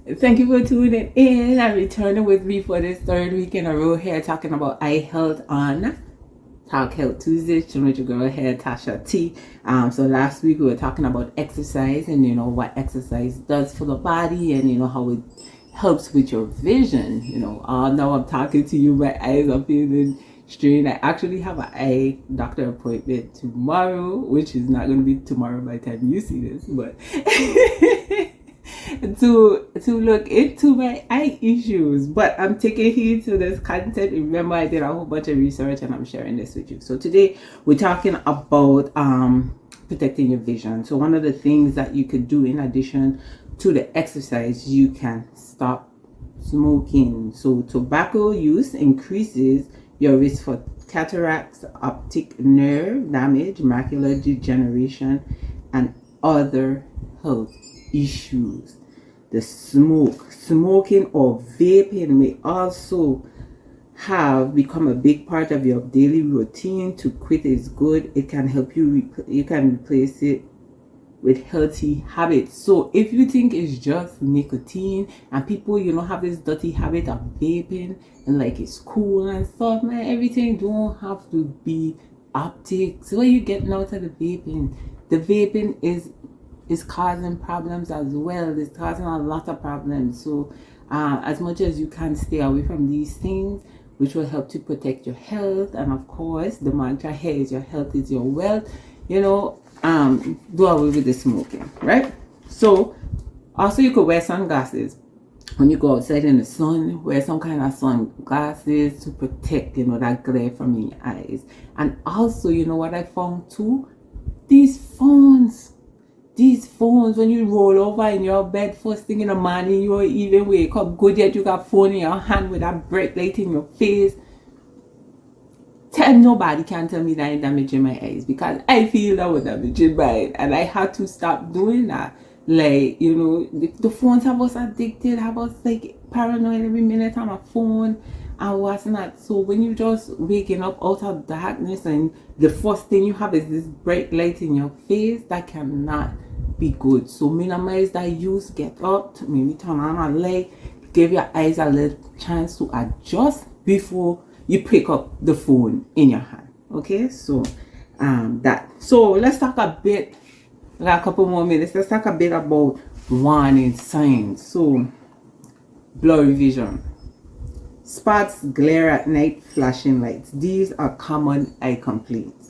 Thank you for tuning in and returning with me for this third week in a row here talking about eye health on Talk Health Tuesday. With your girl here, Tasha T. So last week we were talking about exercise and what exercise does for the body and how it helps with your vision. Now I'm talking to you, my eyes are feeling strained. I actually have an eye doctor appointment tomorrow, which is not going to be tomorrow by the time you see this, but to look into my eye issues. But I'm taking heed to this content. Remember, I did a whole bunch of research and I'm sharing this with you. So today we're talking about protecting your vision. So one of the things that you could do in addition to the exercise, you can stop smoking. So tobacco use increases your risk for cataracts, optic nerve damage, macular degeneration, and other health issues. The smoking or vaping may also have become a big part of your daily routine. To quit is good. It can help you can replace it with healthy habits. So if you think it's just nicotine and people have this dirty habit of vaping and like it's cool and stuff, man, everything don't have to be optics. So what you getting out of the vaping is causing problems as well. It's causing a lot of problems. So as much as you can stay away from these things, which will help to protect your health. And of course, the mantra here is your health is your wealth. Do away with the smoking, right? So also you could wear sunglasses when you go outside in the sun. Wear some kind of sunglasses to protect that glare from your eyes. And also, what I found too, these phones, when you roll over in your bed first thing in the morning, you even wake up good, yet you got phone in your hand with that bright light in your face. Nobody can tell me that I'm damaging my eyes, because I feel that was damaging mine, and I had to stop doing that. Like, the phones have us addicted, have us like paranoid every minute on my phone and what's not. So when you just waking up out of darkness and the first thing you have is this bright light in your face, that cannot be good. So minimize that use. Get up, maybe turn on a light, give your eyes a little chance to adjust before you pick up the phone in your hand. Okay, so that. So let's talk a bit, like a couple more minutes. Let's talk a bit about warning signs. So blurry vision, spots, glare at night, flashing lights. These are common eye complaints.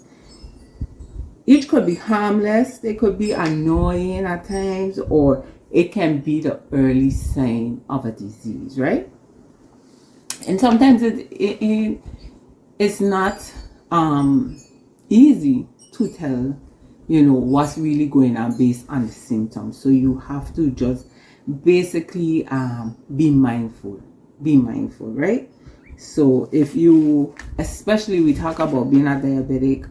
Each could be harmless, they could be annoying at times, or it can be the early sign of a disease, right? And sometimes it's not easy to tell, what's really going on based on the symptoms. So you have to just basically be mindful, right? So if you, especially we talk about being a diabetic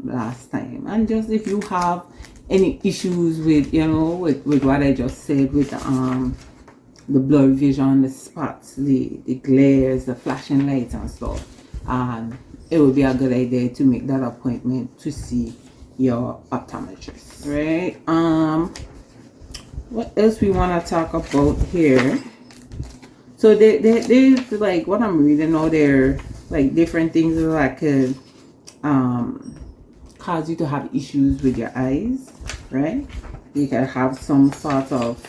last time, and just if you have any issues with with what I just said, with the blurry vision, the spots, the glares, the flashing lights and stuff, it would be a good idea to make that appointment to see your optometrist, right? What else we want to talk about here? So there's like what I'm reading now, there like different things that could cause you to have issues with your eyes, right? You can have some sort of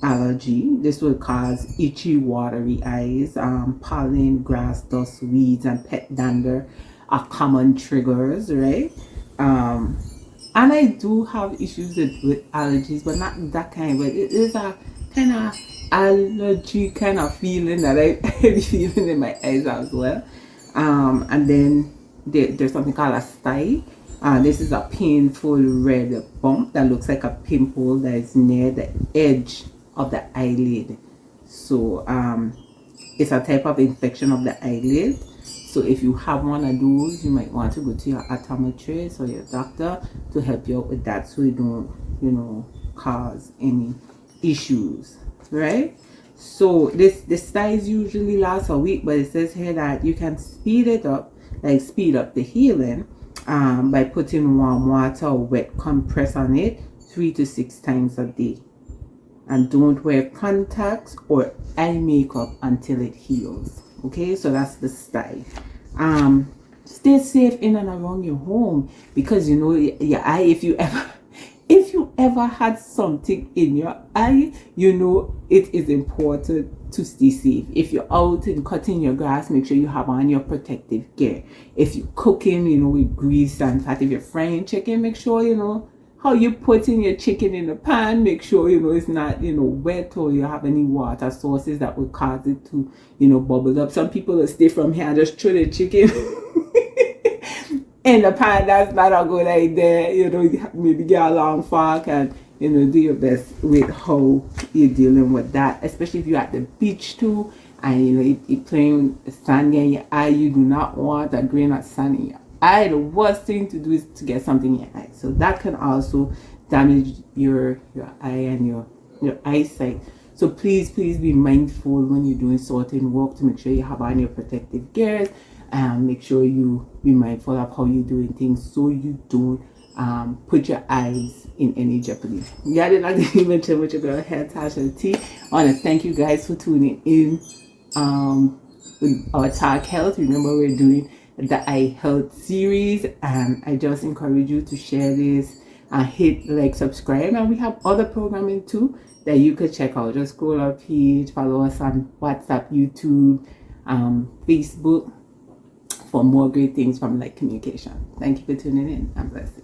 allergy. This will cause itchy, watery eyes. Pollen, grass, dust, weeds, and pet dander are common triggers, right? And I do have issues with allergies, but not that kind. But it is a kind of allergy kind of feeling that I be feeling in my eyes as well. And then there's something called a stye. This is a painful red bump that looks like a pimple that is near the edge of the eyelid. So it's a type of infection of the eyelid. So if you have one of those, you might want to go to your optometrist or your doctor to help you out with that, so you don't cause any issues, right? So this size usually lasts a week, but it says here that you can speed it up, like speed up the healing, by putting warm water or wet compress on it 3 to 6 times a day. and don't wear contacts or eye makeup until it heals. Okay, so that's the style. Stay safe in and around your home, because you know your eye, if you ever had something in your eye, you know it is important to stay safe. If you're out and cutting your grass, make sure you have on your protective gear. If you're cooking, you know, with grease and fat, if you're frying chicken, make sure you know how you putting your chicken in the pan. Make sure you know it's not, you know, wet, or you have any water sources that would cause it to, you know, bubble up. Some people will stay from here and just throw the chicken in the pan. That's not a good idea. You know, maybe get a long fork and, you know, do your best with how you're dealing with that, especially if you're at the beach too, and you know you're playing sand in your eye. You do not want a grain of sand in your eye. The worst thing to do is to get something in your eye, so that can also damage your eye and your eyesight. So please be mindful when you're doing certain work to make sure you have on your protective gears, and make sure you be mindful of how you're doing things, so you don't put your eyes in any jeopardy. Yeah, I did not even mention what your girl had, Tasha T. I want to thank you guys for tuning in with our Talk Health. Remember, we're doing the Eye Health series, and I just encourage you to share this and hit like, subscribe, and we have other programming too that you could check out. Just scroll our page, follow us on WhatsApp, YouTube, Facebook for more great things from Light Communication. Thank you for tuning in, and bless you.